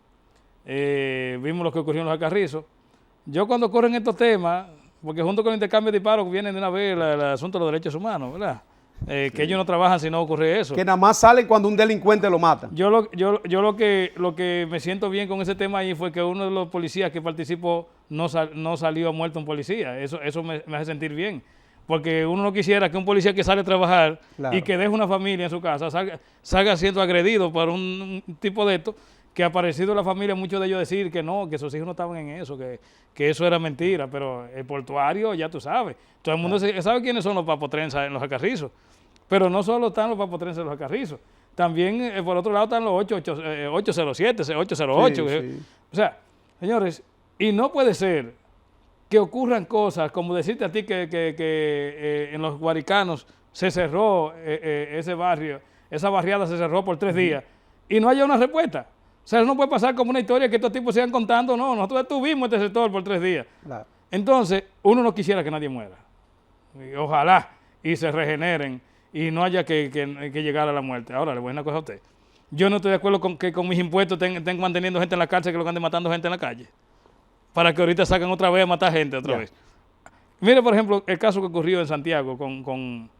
vimos lo que ocurrió en los Alcarrizos. Yo cuando ocurren estos temas, porque junto con el intercambio de disparos vienen de una vez el asunto de los derechos humanos, ¿verdad? que ellos no trabajan si no ocurre eso. Que nada más salen cuando un delincuente lo mata. Yo lo que me siento bien con ese tema ahí fue que uno de los policías que participó no salió muerto un policía. Eso me hace sentir bien. Porque uno no quisiera que un policía que sale a trabajar y que deje una familia en su casa salga siendo agredido por un tipo de esto, que ha aparecido la familia, muchos de ellos decir que no, que sus hijos no estaban en eso, que eso era mentira, pero el portuario ya tú sabes. Todo el mundo sabe quiénes son los papotrenzas en los Alcarrizos, pero no solo están los papotrenzas en los Alcarrizos, también por otro lado están los 807, 808. Sí. O sea, señores, y no puede ser que ocurran cosas, como decirte a ti que en los Guaricanos se cerró ese barrio, esa barriada se cerró por 3 días, y no haya una respuesta. O sea, no puede pasar como una historia que estos tipos sigan contando, no, nosotros estuvimos en este sector por 3 días. Claro. Entonces, uno no quisiera que nadie muera. Y ojalá y se regeneren y no haya que llegar a la muerte. Ahora, le voy a decir una cosa a usted. Yo no estoy de acuerdo con que con mis impuestos estén manteniendo gente en la cárcel que lo que anden matando gente en la calle. Para que ahorita saquen otra vez a matar gente otra vez. Mire, por ejemplo, el caso que ocurrió en Santiago con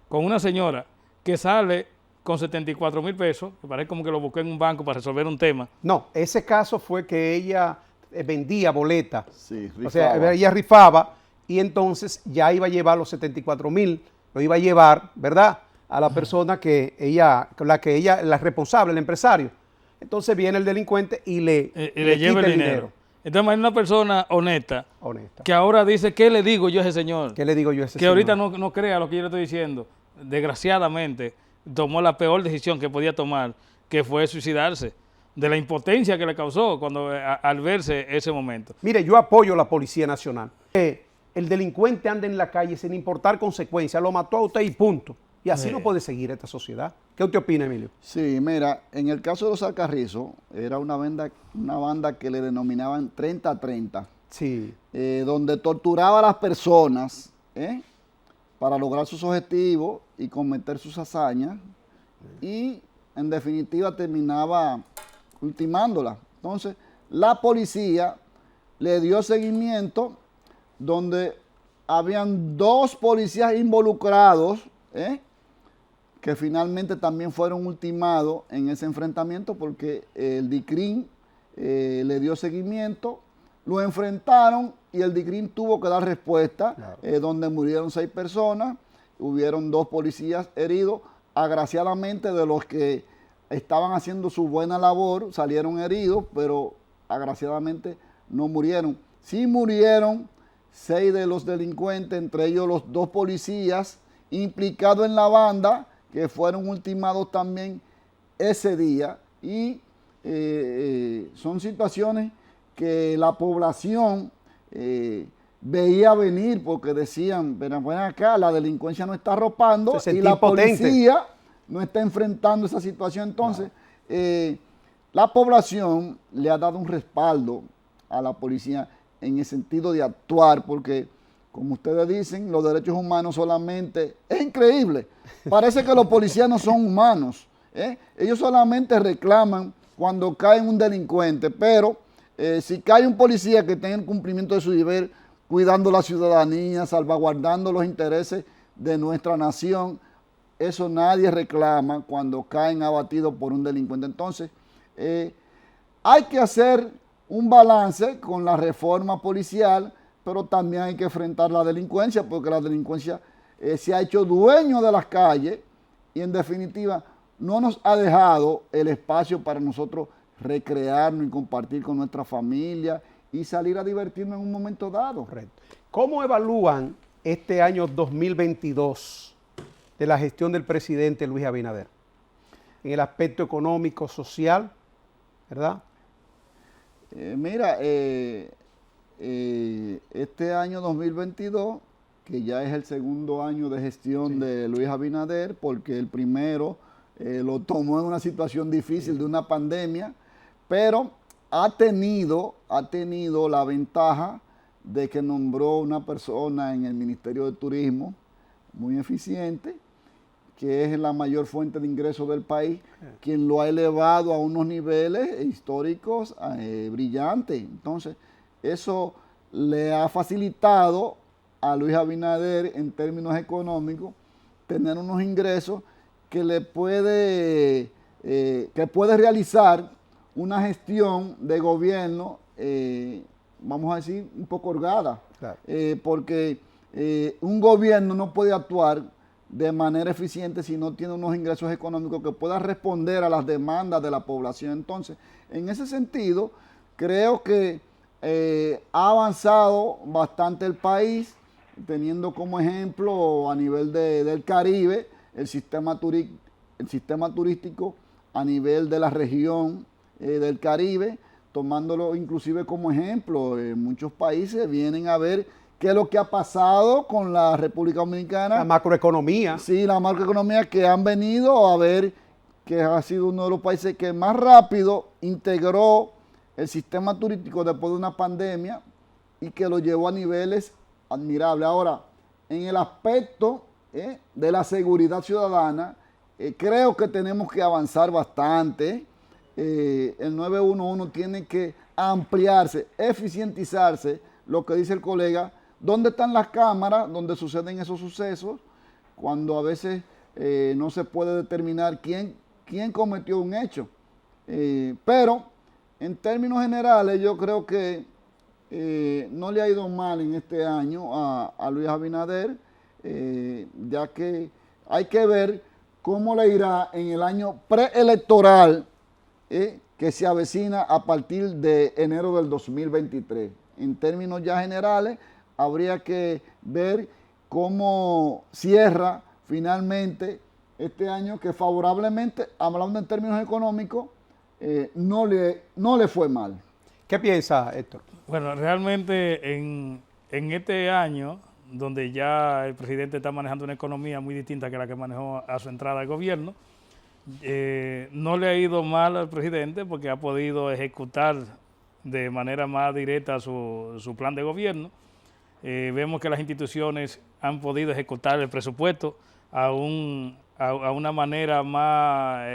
una señora que sale con 74,000 pesos, que parece como que lo busqué en un banco para resolver un tema. No, ese caso fue que ella vendía boletas. Sí, rifaba. O sea, ella rifaba y entonces ya iba a llevar los 74,000, lo iba a llevar, ¿verdad?, a la persona la responsable, el empresario. Entonces viene el delincuente y le lleva el dinero. Entonces hay una persona honesta que ahora dice, ¿qué le digo yo a ese señor? ¿Qué le digo yo a ese que señor? Ahorita no crea lo que yo le estoy diciendo. Desgraciadamente, tomó la peor decisión que podía tomar, que fue suicidarse, de la impotencia que le causó al verse ese momento. Mire, yo apoyo a la Policía Nacional. El delincuente anda en la calle sin importar consecuencias, lo mató a usted y punto. Y así no puede seguir esta sociedad. ¿Qué usted opina, Emilio? Sí, mira, en el caso de los Alcarrizos, era una banda que le denominaban 30-30. Sí. Donde torturaba a las personas para lograr sus objetivos y cometer sus hazañas. Y, en definitiva, terminaba ultimándola. Entonces, la policía le dio seguimiento donde habían 2 policías involucrados, que finalmente también fueron ultimados en ese enfrentamiento porque el DICRIM le dio seguimiento, lo enfrentaron y el DICRIM tuvo que dar respuesta, claro. Donde murieron 6 personas, hubieron 2 policías heridos, agraciadamente de los que estaban haciendo su buena labor salieron heridos, pero agraciadamente no murieron. Sí murieron 6 de los delincuentes, entre ellos los 2 policías implicados en la banda, que fueron ultimados también ese día. Y son situaciones que la población veía venir porque decían, ven acá, la delincuencia no está arropando y la policía no está enfrentando esa situación. Entonces, la población le ha dado un respaldo a la policía en el sentido de actuar, porque, como ustedes dicen, los derechos humanos solamente, es increíble, parece que los policías no son humanos, ellos solamente reclaman cuando cae un delincuente, pero si cae un policía que tenga el cumplimiento de su deber, cuidando la ciudadanía, salvaguardando los intereses de nuestra nación, eso nadie reclama cuando caen abatidos por un delincuente. Entonces, hay que hacer un balance con la reforma policial, pero también hay que enfrentar la delincuencia, porque la delincuencia se ha hecho dueño de las calles y en definitiva no nos ha dejado el espacio para nosotros recrearnos y compartir con nuestra familia y salir a divertirnos en un momento dado. Correcto. ¿Cómo evalúan este año 2022 de la gestión del presidente Luis Abinader? En el aspecto económico, social, ¿verdad? Mira, este año 2022, que ya es el segundo año de gestión de Luis Abinader, porque el primero lo tomó en una situación difícil de una pandemia, pero ha tenido la ventaja de que nombró una persona en el Ministerio de Turismo muy eficiente, que es la mayor fuente de ingresos del país, quien lo ha elevado a unos niveles históricos brillantes. Entonces, eso le ha facilitado a Luis Abinader en términos económicos tener unos ingresos que le puede realizar una gestión de gobierno, vamos a decir, un poco holgada. Claro. Porque un gobierno no puede actuar de manera eficiente si no tiene unos ingresos económicos que puedan responder a las demandas de la población. Entonces, en ese sentido, creo que ha avanzado bastante el país, teniendo como ejemplo a nivel del Caribe el sistema turístico a nivel de la región del Caribe, tomándolo inclusive como ejemplo. Muchos países vienen a ver qué es lo que ha pasado con la República Dominicana. La macroeconomía. Sí, la macroeconomía, que han venido a ver que ha sido uno de los países que más rápido integró el sistema turístico después de una pandemia y que lo llevó a niveles admirables. Ahora, en el aspecto de la seguridad ciudadana, creo que tenemos que avanzar bastante. El 911 tiene que ampliarse, eficientizarse, lo que dice el colega. ¿Dónde están las cámaras donde suceden esos sucesos? Cuando a veces no se puede determinar quién cometió un hecho. Pero en términos generales yo creo que no le ha ido mal en este año a Luis Abinader, ya que hay que ver cómo le irá en el año preelectoral que se avecina a partir de enero del 2023. En términos ya generales, habría que ver cómo cierra finalmente este año, que favorablemente, hablando en términos económicos, no le fue mal. ¿Qué piensa, Héctor? Bueno, realmente en este año, donde ya el presidente está manejando una economía muy distinta que la que manejó a su entrada al gobierno, no le ha ido mal al presidente porque ha podido ejecutar de manera más directa su plan de gobierno. Vemos que las instituciones han podido ejecutar el presupuesto a una manera más,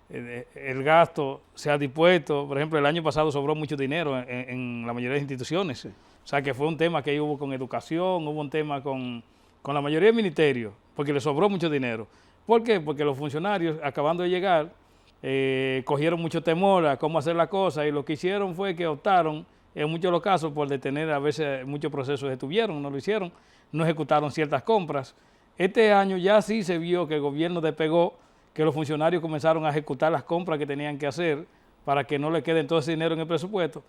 el gasto se ha dispuesto. Por ejemplo, el año pasado sobró mucho dinero en la mayoría de las instituciones. Sí. O sea, que fue un tema que hubo con educación, hubo un tema con la mayoría de ministerios, porque le sobró mucho dinero. ¿Por qué? Porque los funcionarios, acabando de llegar, cogieron mucho temor a cómo hacer la cosa, y lo que hicieron fue que optaron, en muchos de los casos, por detener, a veces muchos procesos detuvieron, no lo hicieron, no ejecutaron ciertas compras. Este año ya sí se vio que el gobierno despegó, que los funcionarios comenzaron a ejecutar las compras que tenían que hacer para que no le quede todo ese dinero en el presupuesto,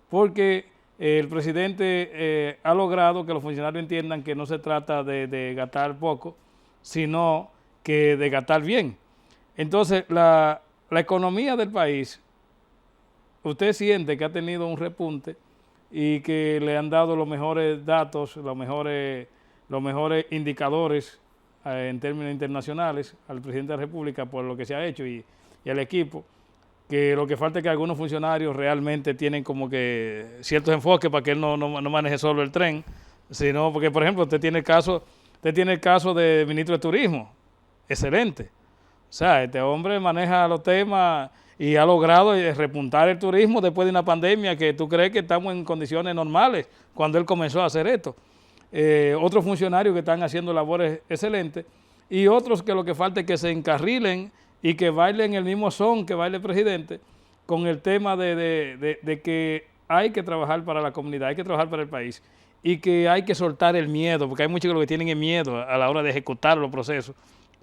porque el presidente ha logrado que los funcionarios entiendan que no se trata de gastar poco, sino que de gastar bien. Entonces, la economía del país, usted siente que ha tenido un repunte y que le han dado los mejores datos, los mejores indicadores en términos internacionales al presidente de la República por lo que se ha hecho y al equipo, que lo que falta es que algunos funcionarios realmente tienen como que ciertos enfoques para que él no maneje solo el tren, sino porque, por ejemplo, usted tiene el caso del ministro de Turismo, excelente. O sea, este hombre maneja los temas y ha logrado repuntar el turismo después de una pandemia que tú crees que estamos en condiciones normales cuando él comenzó a hacer esto. Otros funcionarios que están haciendo labores excelentes y otros que lo que falta es que se encarrilen y que bailen el mismo son que baila el presidente con el tema de que hay que trabajar para la comunidad, hay que trabajar para el país y que hay que soltar el miedo, porque hay muchos que lo que tienen es miedo a la hora de ejecutar los procesos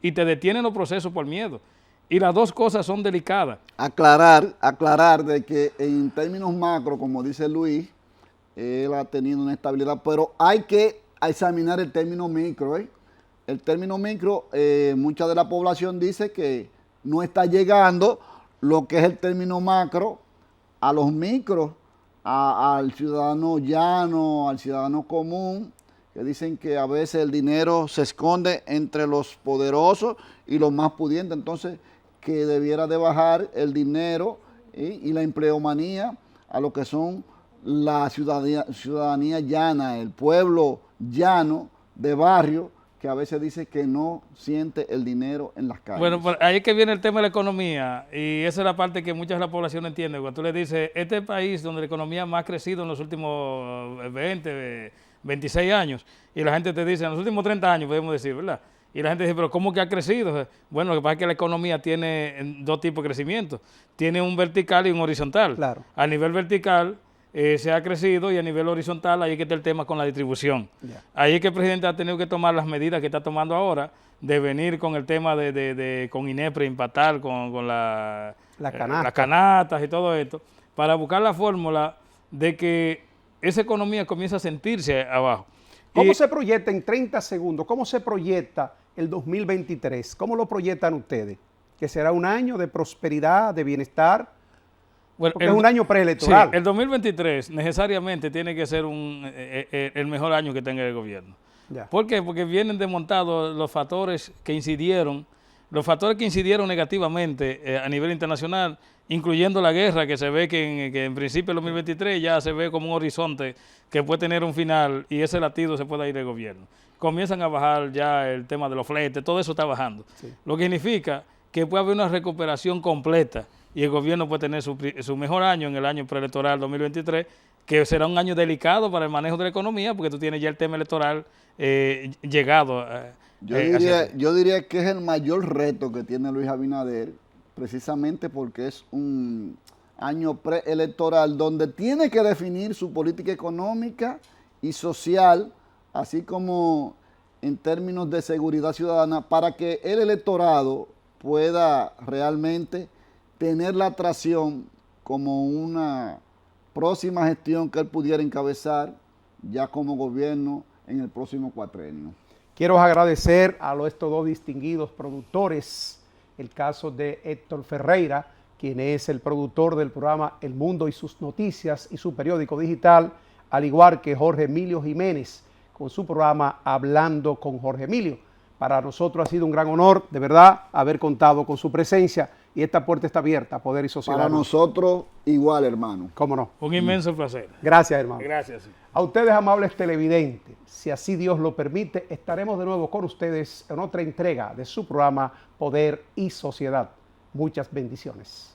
y te detienen los procesos por miedo. Y las dos cosas son delicadas. Aclarar de que en términos macro, como dice Luis, él ha tenido una estabilidad, pero hay que examinar el término micro. El término micro, mucha de la población dice que no está llegando lo que es el término macro a los micros, al ciudadano llano, al ciudadano común, que dicen que a veces el dinero se esconde entre los poderosos y los más pudientes. Entonces, que debiera de bajar el dinero y la empleomanía a lo que son la ciudadanía llana, el pueblo llano de barrio, que a veces dice que no siente el dinero en las calles. Bueno, pues ahí es que viene el tema de la economía, y esa es la parte que muchas de la población no entiende. Cuando tú le dices, este país donde la economía más ha crecido en los últimos 20, 26 años, y la gente te dice, en los últimos 30 años, podemos decir, ¿verdad?, Y la gente dice, pero ¿cómo que ha crecido? Bueno, lo que pasa es que la economía tiene dos tipos de crecimiento. Tiene un vertical y un horizontal. Claro. A nivel vertical se ha crecido y a nivel horizontal ahí es que está el tema con la distribución. Ya. Ahí es que el presidente ha tenido que tomar las medidas que está tomando ahora de venir con el tema con INEPRE, empatar con las canastas y todo esto, para buscar la fórmula de que esa economía comience a sentirse abajo. ¿Cómo se proyecta en 30 segundos? ¿Cómo se proyecta el 2023? ¿Cómo lo proyectan ustedes? ¿Que será un año de prosperidad, de bienestar? Bueno, porque es un año preelectoral. Sí, el 2023 necesariamente tiene que ser el mejor año que tenga el gobierno. Ya. ¿Por qué? Porque vienen desmontados los factores que incidieron negativamente a nivel internacional, incluyendo la guerra, que se ve que en principio del 2023 ya se ve como un horizonte que puede tener un final y ese latido se puede ir del gobierno. Comienzan a bajar ya el tema de los fletes, todo eso está bajando. Sí. Lo que significa que puede haber una recuperación completa y el gobierno puede tener su mejor año en el año preelectoral 2023, que será un año delicado para el manejo de la economía, porque tú tienes ya el tema electoral llegado. Yo diría que es el mayor reto que tiene Luis Abinader, precisamente porque es un año preelectoral donde tiene que definir su política económica y social, así como en términos de seguridad ciudadana, para que el electorado pueda realmente tener la atracción como una próxima gestión que él pudiera encabezar ya como gobierno en el próximo cuatrenio. Quiero agradecer a estos dos distinguidos productores, el caso de Héctor Ferreira, quien es el productor del programa El Mundo y sus Noticias y su periódico digital, al igual que Jorge Emilio Jiménez, con su programa Hablando con Jorge Emilio. Para nosotros ha sido un gran honor, de verdad, haber contado con su presencia y esta puerta está abierta a Poder y Sociedad. Para nosotros igual, hermano. ¿Cómo no? Un inmenso placer. Gracias, hermano. Gracias. A ustedes, amables televidentes, si así Dios lo permite, estaremos de nuevo con ustedes en otra entrega de su programa Poder y Sociedad. Muchas bendiciones.